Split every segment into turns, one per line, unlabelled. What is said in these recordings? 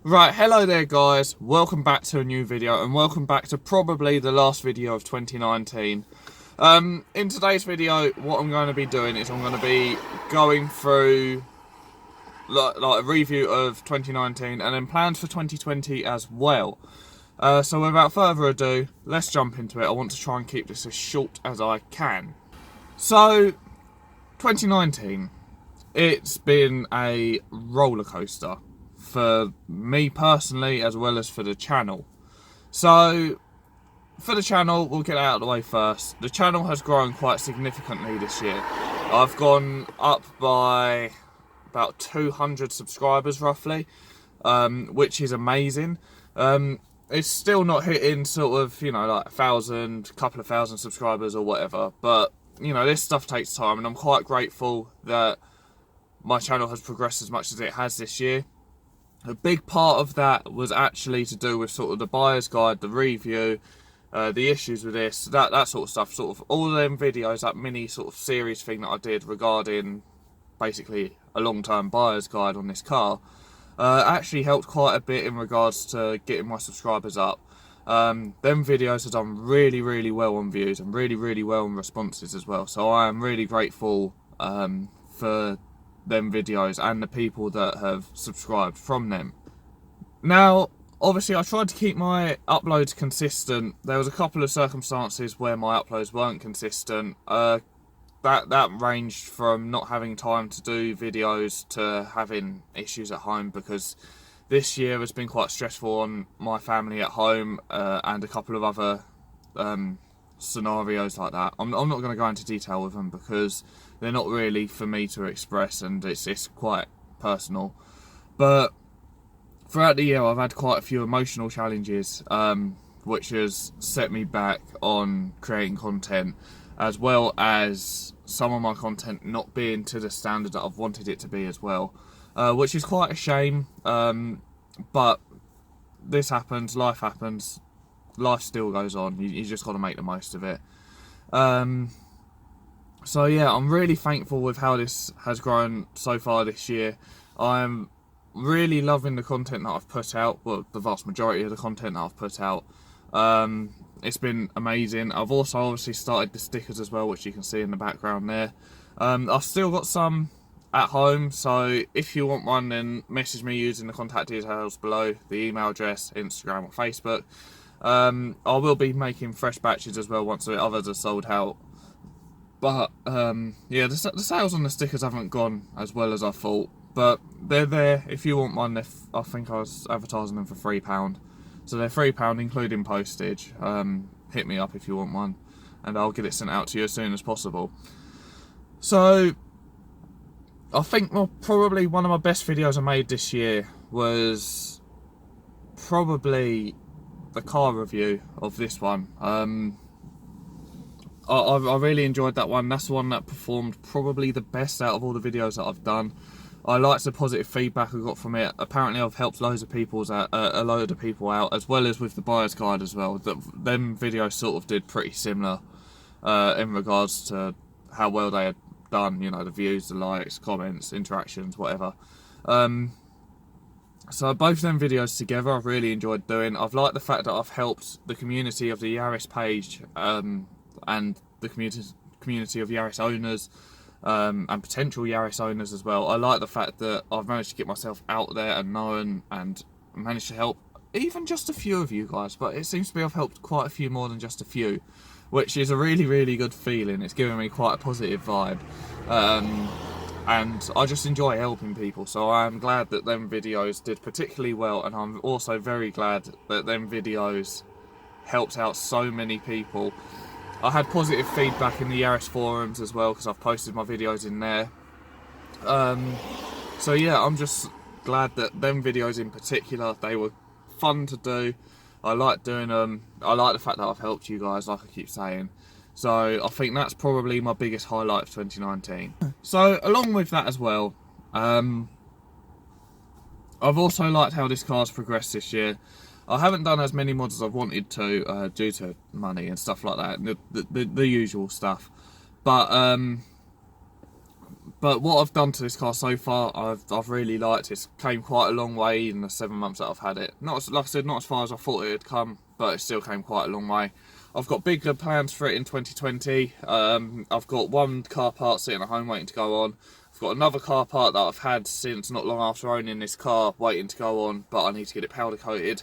Right, hello there guys, welcome back to a new video and welcome back to probably the last video of 2019. In today's video, what I'm going to be doing is I'm going to be going through like a review of 2019 and then plans for 2020 as well. So without further ado, let's jump into it. I want to try and keep this as short as I can. So, 2019, it's been a roller coaster. For me personally, as well as for the channel. So, for the channel, we'll get out of the way first. The channel has grown quite significantly this year. I've gone up by about 200 subscribers roughly, which is amazing. It's still not hitting sort of, you know, like 1,000, couple of thousand subscribers or whatever, but, you know, this stuff takes time, and I'm quite grateful that my channel has progressed as much as it has this year. A big part of that was actually to do with sort of the buyer's guide, the review, the issues with this, that sort of stuff. Sort of all of them videos, that mini sort of series thing that I did regarding basically a long-term buyer's guide on this car, actually helped quite a bit in regards to getting my subscribers up. Them videos have done really well on views and really well on responses as well. So I am really grateful for them videos and the people that have subscribed from them. Now, obviously I tried to keep my uploads consistent. There was a couple of circumstances where my uploads weren't consistent. That ranged from not having time to do videos to having issues at home, because this year has been quite stressful on my family at home, and a couple of other scenarios like that. I'm not going to go into detail with them because they're not really for me to express, and it's quite personal. But throughout the year I've had quite a few emotional challenges, which has set me back on creating content, as well as some of my content not being to the standard that I've wanted it to be as well, which is quite a shame. But this happens, life happens, life still goes on. You just got to make the most of it. So yeah, I'm really thankful with how this has grown so far this year. I'm really loving the content that I've put out, well, the vast majority of the content that I've put out. It's been amazing. I've also obviously started the stickers as well, which you can see in the background there. I've still got some at home, so if you want one, then message me using the contact details below, the email address, Instagram or Facebook. I will be making fresh batches as well once the others are sold out. But yeah, the sales on the stickers haven't gone as well as I thought, but they're there. If you want one, I think I was advertising them for £3, so they're £3 including postage. Hit me up if you want one, and I'll get it sent out to you as soon as possible. So I think probably one of my best videos I made this year was probably the car review of this one. I really enjoyed that one. That's the one that performed probably the best out of all the videos that I've done. I liked the positive feedback I got from it. Apparently I've helped loads of a load of people out, as well as with the buyer's guide as well. Them videos sort of did pretty similar in regards to how well they had done, you know, the views, the likes, comments, interactions, whatever. So both of them videos together I've really enjoyed doing. I've liked the fact that I've helped the community of the Yaris page, and the community of Yaris owners, and potential Yaris owners as well. I like the fact that I've managed to get myself out there and known, and managed to help even just a few of you guys, but it seems to be I've helped quite a few more than just a few, which is a really good feeling. It's giving me quite a positive vibe, and I just enjoy helping people, so I'm glad that them videos did particularly well, and I'm also very glad that them videos helped out so many people. I had positive feedback in the Yaris forums as well, because I've posted my videos in there. So yeah, I'm just glad that them videos in particular, they were fun to do. I like doing them. I like the fact that I've helped you guys, like I keep saying. So I think that's probably my biggest highlight of 2019. So along with that as well, I've also liked how this car's progressed this year. I haven't done as many mods as I've wanted to, due to money and stuff like that, the usual stuff. But But what I've done to this car so far, I've really liked it. It's came quite a long way in the 7 months that I've had it. Not as, like I said, not as far as I thought it would come, but it still came quite a long way. I've got bigger plans for it in 2020. I've got one car part sitting at home waiting to go on. I've got another car part that I've had since not long after owning this car waiting to go on, but I need to get it powder coated.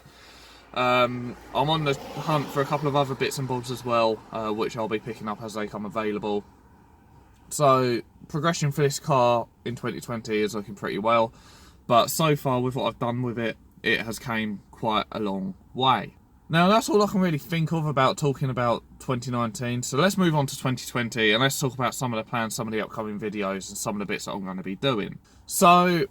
I'm on the hunt for a couple of other bits and bobs as well, which I'll be picking up as they come available. So progression for this car in 2020 is looking pretty well, but so far with what I've done with it, it has came quite a long way. Now that's all I can really think of about talking about 2019, so let's move on to 2020 and let's talk about some of the plans, some of the upcoming videos and some of the bits that I'm going to be doing. So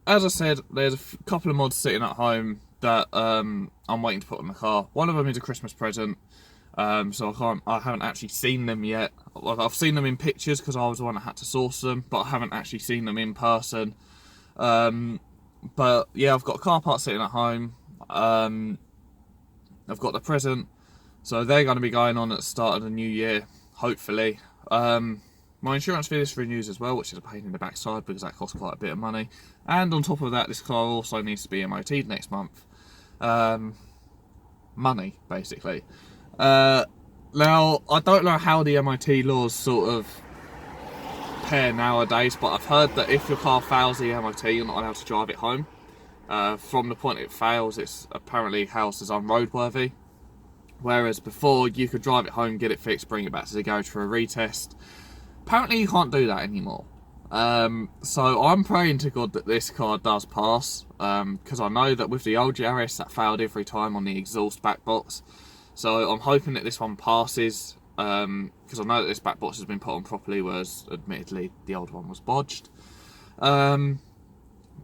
as I said, there's a couple of mods sitting at home that I'm waiting to put on the car. One of them is a Christmas present. So I haven't actually seen them yet. I've seen them in pictures because I was the one that had to source them, but I haven't actually seen them in person. But yeah, I've got a car part sitting at home. I've got the present, so they're going to be going on at the start of the new year, hopefully. My insurance for this renews as well, which is a pain in the backside because that costs quite a bit of money. And on top of that, this car also needs to be MOT'd next month. Money, basically. Now, I don't know how the MOT laws sort of pair nowadays, but I've heard that if your car fails the MOT, you're not allowed to drive it home. From the point it fails, it's apparently housed as unroadworthy. Whereas before, you could drive it home, get it fixed, bring it back to the garage for a retest. Apparently, you can't do that anymore. So I'm praying to God that this car does pass, because I know that with the old Yaris, that failed every time on the exhaust back box. So I'm hoping that this one passes, because I know that this back box has been put on properly, whereas admittedly the old one was bodged.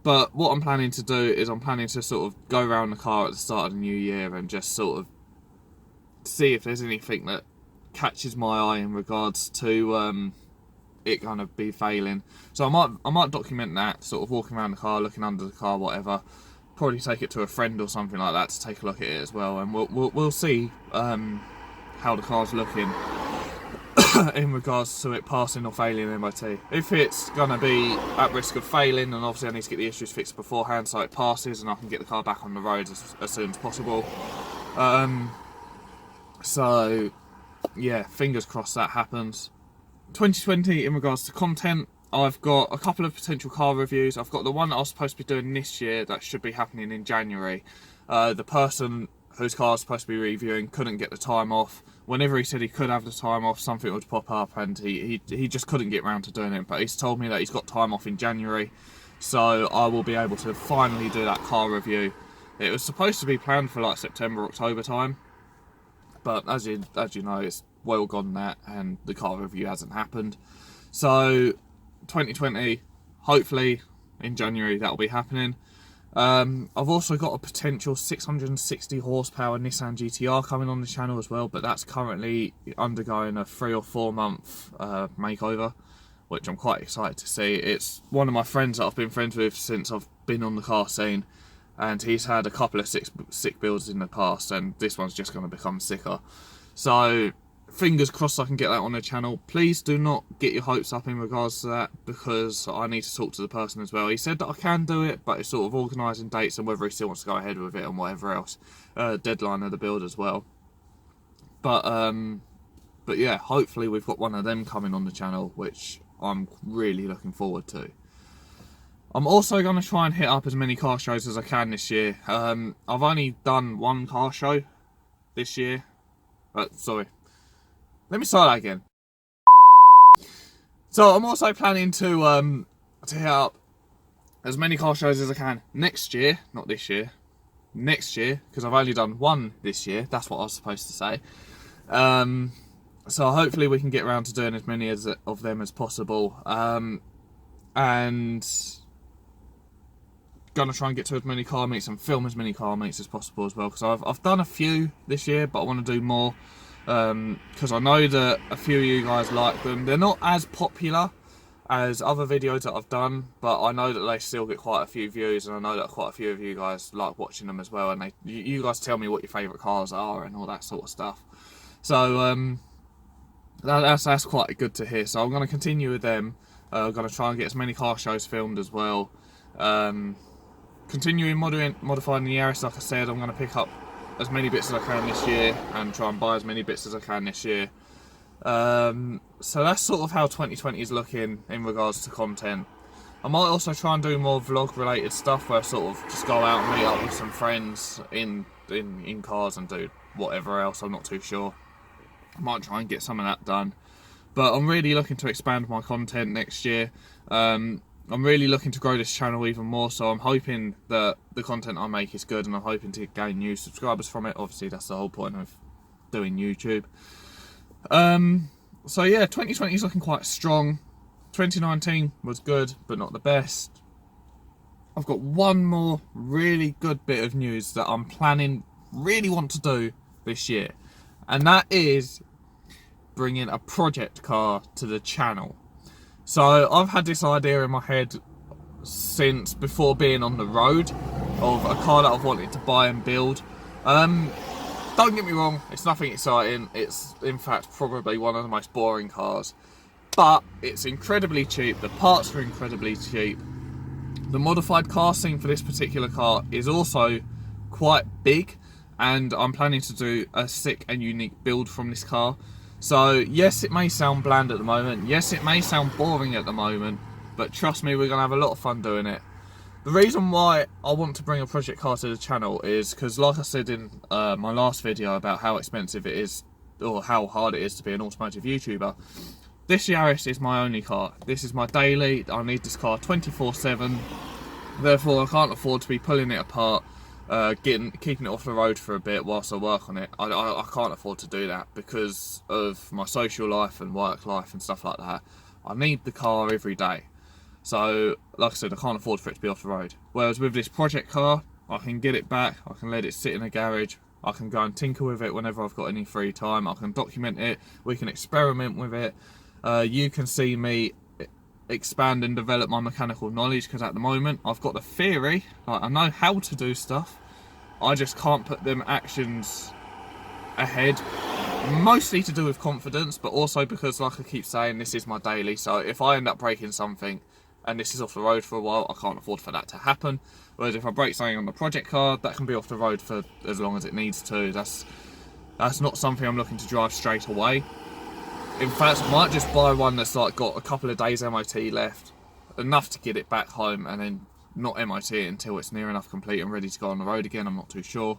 But what I'm planning to do is I'm planning to sort of go around the car at the start of the new year and just sort of see if there's anything that catches my eye in regards to it kind of be failing. So I might document that, sort of walking around the car, looking under the car, whatever. Probably take it to a friend or something like that to take a look at it as well, and we'll see how the car's looking in regards to it passing or failing MOT. If it's gonna be at risk of failing, then obviously I need to get the issues fixed beforehand so it passes and I can get the car back on the road as soon as possible. So yeah, fingers crossed that happens. 2020 in regards to content, I've got a couple of potential car reviews. I've got the one that I was supposed to be doing this year that should be happening in January. The person whose car I was supposed to be reviewing couldn't get the time off. Whenever he said he could have the time off, something would pop up and he just couldn't get around to doing it. But he's told me that he's got time off in January, so I will be able to finally do that car review. It was supposed to be planned for like September, October time, but as you know, it's well gone that, and the car review hasn't happened. So 2020, hopefully in January that'll be happening. I've also got a potential 660 horsepower Nissan GTR coming on the channel as well, but that's currently undergoing a 3 or 4 month makeover, which I'm quite excited to see. It's one of my friends that I've been friends with since I've been on the car scene, and he's had a couple of sick builds in the past, and this one's just going to become sicker. So fingers crossed I can get that on the channel. Please do not get your hopes up in regards to that, because I need to talk to the person as well. He said that I can do it, but it's sort of organising dates and whether he still wants to go ahead with it and whatever else. Deadline of the build as well. But yeah, hopefully we've got one of them coming on the channel, which I'm really looking forward to. I'm also going to try and hit up as many car shows as I can this year. I've only done one car show this year. Sorry. Let me start that again. So I'm also planning to hit up as many car shows as I can next year, not this year, next year, because I've only done one this year. That's what I was supposed to say. So hopefully we can get around to doing as many of them as possible, and gonna try and get to as many car meets and film as many car meets as possible as well, because I've done a few this year, but I want to do more. Because I know that a few of you guys like them. They're not as popular as other videos that I've done, but I know that they still get quite a few views, and I know that quite a few of you guys like watching them as well, and you guys tell me what your favourite cars are and all that sort of stuff. So that's quite good to hear. So I'm going to continue with them. I'm going to try and get as many car shows filmed as well. Continuing modifying the Yaris, like I said, I'm going to pick up as many bits as I can this year and try and buy as many bits as I can this year. So that's sort of how 2020 is looking in regards to content. I might also try and do more vlog related stuff where I sort of just go out and meet up with some friends in cars and do whatever else, I'm not too sure. I might try and get some of that done. But I'm really looking to expand my content next year. I'm really looking to grow this channel even more, so I'm hoping that the content I make is good and I'm hoping to gain new subscribers from it. Obviously that's the whole point of doing YouTube. So yeah, 2020 is looking quite strong. 2019 was good, but not the best. I've got one more really good bit of news that I'm really want to do this year. And that is bringing a project car to the channel. So I've had this idea in my head since before being on the road of a car that I've wanted to buy and build. Don't get me wrong, it's nothing exciting. It's in fact probably one of the most boring cars. But it's incredibly cheap, the parts are incredibly cheap. The modified car scene for this particular car is also quite big, and I'm planning to do a sick and unique build from this car. So yes, it may sound bland at the moment, yes it may sound boring at the moment, but trust me, we're going to have a lot of fun doing it. The reason why I want to bring a project car to the channel is because, like I said in my last video about how expensive it is, or how hard it is to be an automotive YouTuber, this Yaris is my only car. This is my daily. I need this car 24/7. Therefore, I can't afford to be pulling it apart, keeping it off the road for a bit whilst I work on it. I can't afford to do that because of my social life and work life and stuff like that. I need the car every day. So, like I said, I can't afford for it to be off the road. Whereas with this project car, I can get it back, I can let it sit in a garage, I can go and tinker with it whenever I've got any free time, I can document it, we can experiment with it. You can see me expand and develop my mechanical knowledge, because at the moment I've got the theory, like I know how to do stuff, I just can't put them actions ahead. Mostly to do with confidence, but also because, like I keep saying, this is my daily, so if I end up breaking something and this is off the road for a while, I can't afford for that to happen. Whereas if I break something on the project car, that can be off the road for as long as it needs to. That's not something I'm looking to drive straight away. In fact, I might just buy one that's like got a couple of days MOT left, enough to get it back home, and then not MOT it until it's near enough complete and ready to go on the road again. I'm not too sure.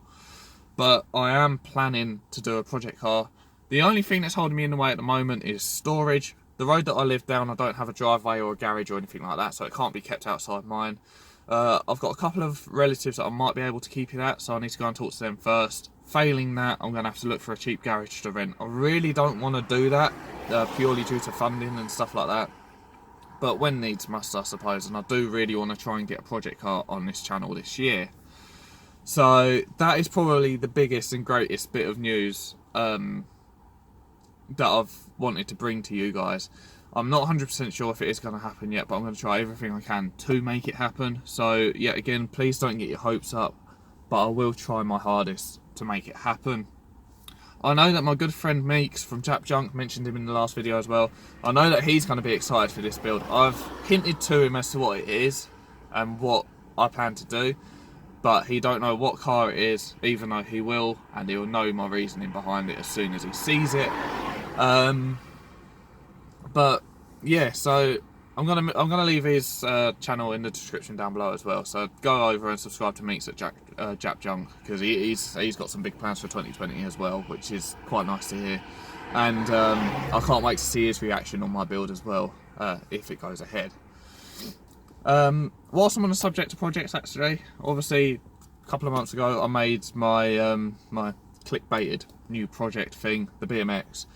But I am planning to do a project car. The only thing that's holding me in the way at the moment is storage. The road that I live down, I don't have a driveway or a garage or anything like that, so it can't be kept outside mine. I've got a couple of relatives that I might be able to keep it at, so I need to go and talk to them first. Failing that, I'm going to have to look for a cheap garage to rent. I really don't want to do that, purely due to funding and stuff like that. But when needs must, I suppose, and I do really want to try and get a project car on this channel this year. So that is probably the biggest and greatest bit of news that I've wanted to bring to you guys. I'm not 100% sure if it is going to happen yet, but I'm going to try everything I can to make it happen. So yeah, again, please don't get your hopes up, but I will try my hardest to make it happen. I know that my good friend Meiks from Jap Junk, mentioned him in the last video as well, I know that he's going to be excited for this build. I've hinted to him as to what it is and what I plan to do, but he don't know what car it is, even though he will, and he'll know my reasoning behind it as soon as he sees it. But yeah, so I'm gonna leave his channel in the description down below as well. So go over and subscribe to Meiks at Jap Junk, because he's got some big plans for 2020 as well, which is quite nice to hear. And I can't wait to see his reaction on my build as well, if it goes ahead. Whilst I'm on the subject of projects, actually, obviously a couple of months ago I made my my clickbaited new project thing, the BMX.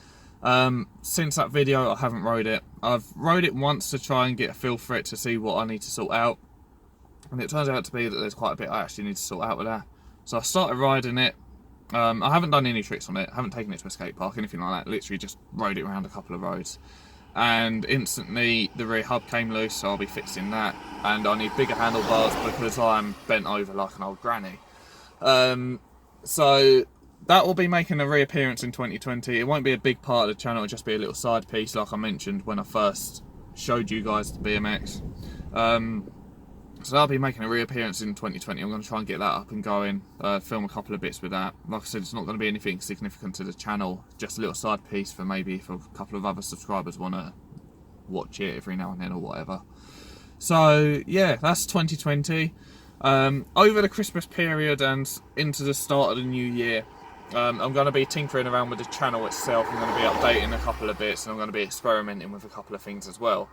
Since that video I haven't rode it. I've rode it once to try and get a feel for it, to see what I need to sort out, and it turns out to be that there's quite a bit I actually need to sort out with that. So I started riding it. I haven't done any tricks on it, I haven't taken it to a skate park, anything like that, literally just rode it around a couple of roads. And instantly the rear hub came loose, so I'll be fixing that, and I need bigger handlebars because I'm bent over like an old granny. So that will be making a reappearance in 2020. It won't be a big part of the channel, it'll just be a little side piece like I mentioned when I first showed you guys the BMX. So I'll be making a reappearance in 2020. I'm going to try and get that up and going, film a couple of bits with that. Like I said, it's not going to be anything significant to the channel, just a little side piece for maybe if a couple of other subscribers want to watch it every now and then or whatever. So yeah, that's 2020. Over the Christmas period and into the start of the new year, I'm going to be tinkering around with the channel itself. I'm going to be updating a couple of bits, and I'm going to be experimenting with a couple of things as well.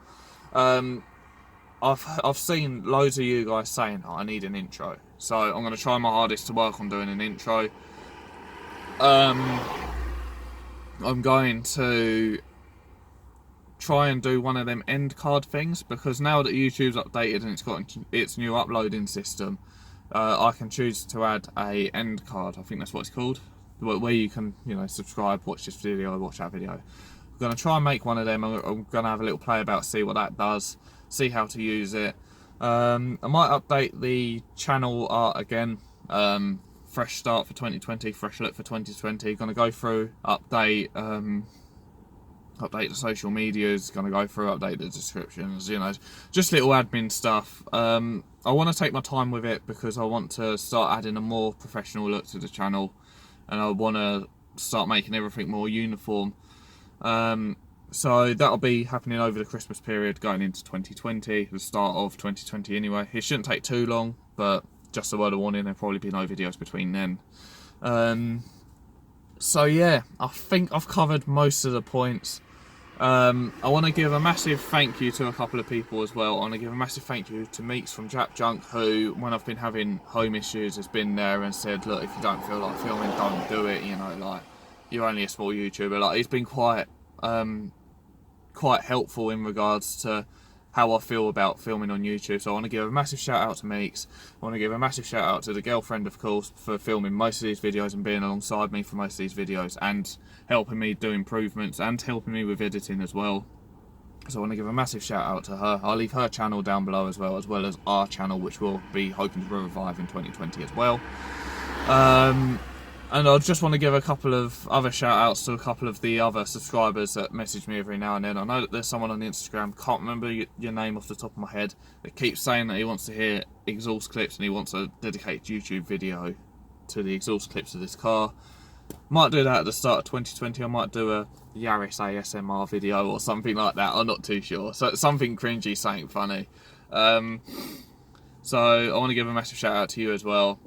I've seen loads of you guys saying, oh, I need an intro, so I'm going to try my hardest to work on doing an intro. I'm going to try and do one of them end card things, because now that YouTube's updated and it's got its new uploading system, I can choose to add a end card. I think that's what it's called, where you can, you know, subscribe, watch this video, watch that video. I'm going to try and make one of them. I'm going to have a little play about, see what that does, see how to use it. I might update the channel art again. Fresh start for 2020, fresh look for 2020. Going to go through, update the social medias, going to go through, update the descriptions, you know, just little admin stuff. I want to take my time with it because I want to start adding a more professional look to the channel, and I want to start making everything more uniform. So that'll be happening over the Christmas period going into 2020, the start of 2020 anyway. It shouldn't take too long, but just a word of warning, there'll probably be no videos between then. So yeah, I think I've covered most of the points. I want to give a massive thank you to a couple of people as well. I want to give a massive thank you to Meiks from Jap Junk, who, when I've been having home issues, has been there and said, look, if you don't feel like filming, don't do it, you know, like, you're only a small YouTuber. Like, he's been quite helpful in regards to how I feel about filming on YouTube. So I want to give a massive shout out to Meiks. I want to give a massive shout out to the girlfriend, of course, for filming most of these videos and being alongside me for most of these videos and helping me do improvements and helping me with editing as well. So I want to give a massive shout out to her. I'll leave her channel down below as well as our channel, which we'll be hoping to revive in 2020 as well. And I just want to give a couple of other shout outs to a couple of the other subscribers that message me every now and then. I know that there's someone on Instagram, can't remember your name off the top of my head, that keeps saying that he wants to hear exhaust clips and he wants a dedicated YouTube video to the exhaust clips of this car. Might do that at the start of 2020. I might do a Yaris ASMR video or something like that. I'm not too sure. So something cringy, something funny. So I want to give a massive shout out to you as well.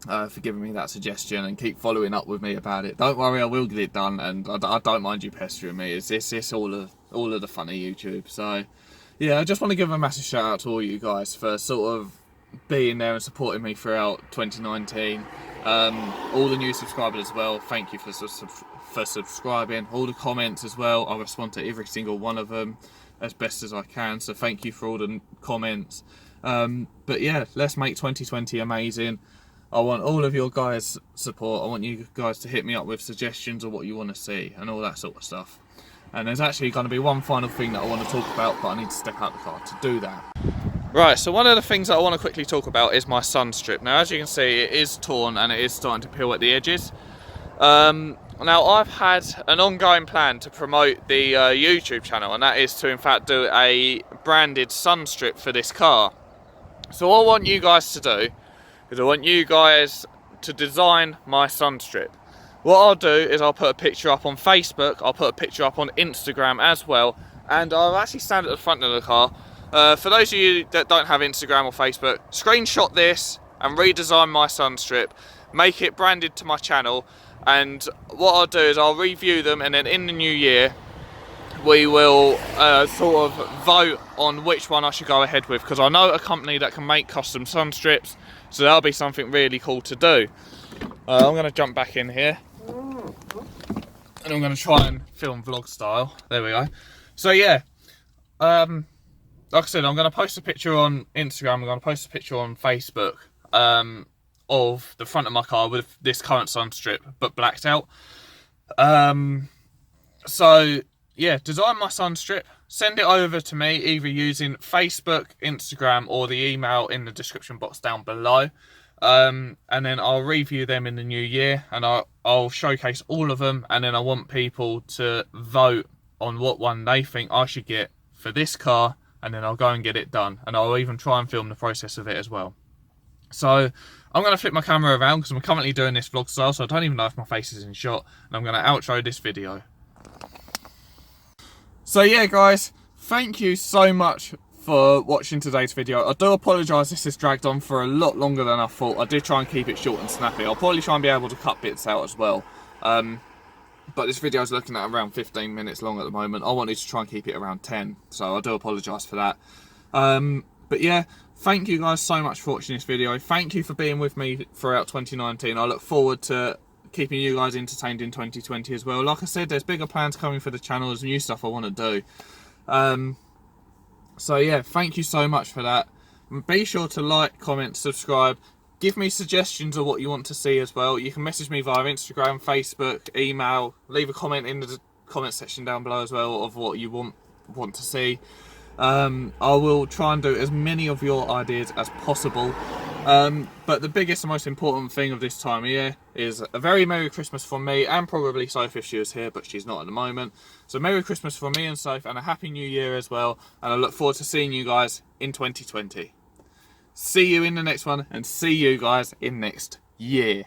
For giving me that suggestion and keep following up with me about it. Don't worry, I will get it done, and I don't mind you pestering me. It's all of the funny YouTube. So yeah, I just want to give a massive shout out to all you guys for sort of being there and supporting me throughout 2019. All the new subscribers as well, thank you for subscribing. All the comments as well, I respond to every single one of them as best as I can, so thank you for all the comments. But yeah, let's make 2020 amazing. I want all of your guys' support. I want you guys to hit me up with suggestions of what you want to see and all that sort of stuff. And there's actually going to be one final thing that I want to talk about, but I need to step out the car to do that. Right, so one of the things that I want to quickly talk about is my Sunstrip. Now, as you can see, it is torn and it is starting to peel at the edges. Now, I've had an ongoing plan to promote the YouTube channel, and that is to, in fact, do a branded Sunstrip for this car. So what I want you guys to do is I want you guys to design my Sunstrip. What I'll do is I'll put a picture up on Facebook, I'll put a picture up on Instagram as well, and I'll actually stand at the front of the car. For those of you that don't have Instagram or Facebook, screenshot this and redesign my Sunstrip, make it branded to my channel, and what I'll do is I'll review them, and then in the new year we will sort of vote on which one I should go ahead with, because I know a company that can make custom Sunstrips, so that'll be something really cool to do. I'm going to jump back in here and I'm going to try and film vlog style. There we go. So yeah, like I said, I'm going to post a picture on Instagram, I'm going to post a picture on Facebook of the front of my car with this current Sunstrip but blacked out. So yeah, design my Sunstrip, send it over to me either using Facebook, Instagram, or the email in the description box down below. And then I'll review them in the new year, and I'll showcase all of them, and then I want people to vote on what one they think I should get for this car, and then I'll go and get it done, and I'll even try and film the process of it as well. So I'm going to flip my camera around because I'm currently doing this vlog style, so I don't even know if my face is in shot, and I'm going to outro this video. So yeah guys, thank you so much for watching today's video. I do apologise this has dragged on for a lot longer than I thought. I did try and keep it short and snappy. I'll probably try and be able to cut bits out as well. But this video is looking at around 15 minutes long at the moment. I wanted to try and keep it around 10, so I do apologise for that. But yeah, thank you guys so much for watching this video. Thank you for being with me throughout 2019. I look forward to keeping you guys entertained in 2020 as well. Like I said, there's bigger plans coming for the channel. There's new stuff I want to do. So yeah, thank you so much for that. Be sure to like, comment, subscribe. Give me suggestions of what you want to see as well. You can message me via Instagram, Facebook, email. Leave a comment in the comment section down below as well of what you want to see. I will try and do as many of your ideas as possible. But the biggest and most important thing of this time of year is a very Merry Christmas from me, and probably Sophie if she was here, but she's not at the moment. So Merry Christmas from me and Sophie, and a Happy New Year as well. And I look forward to seeing you guys in 2020. See you in the next one, and see you guys in next year.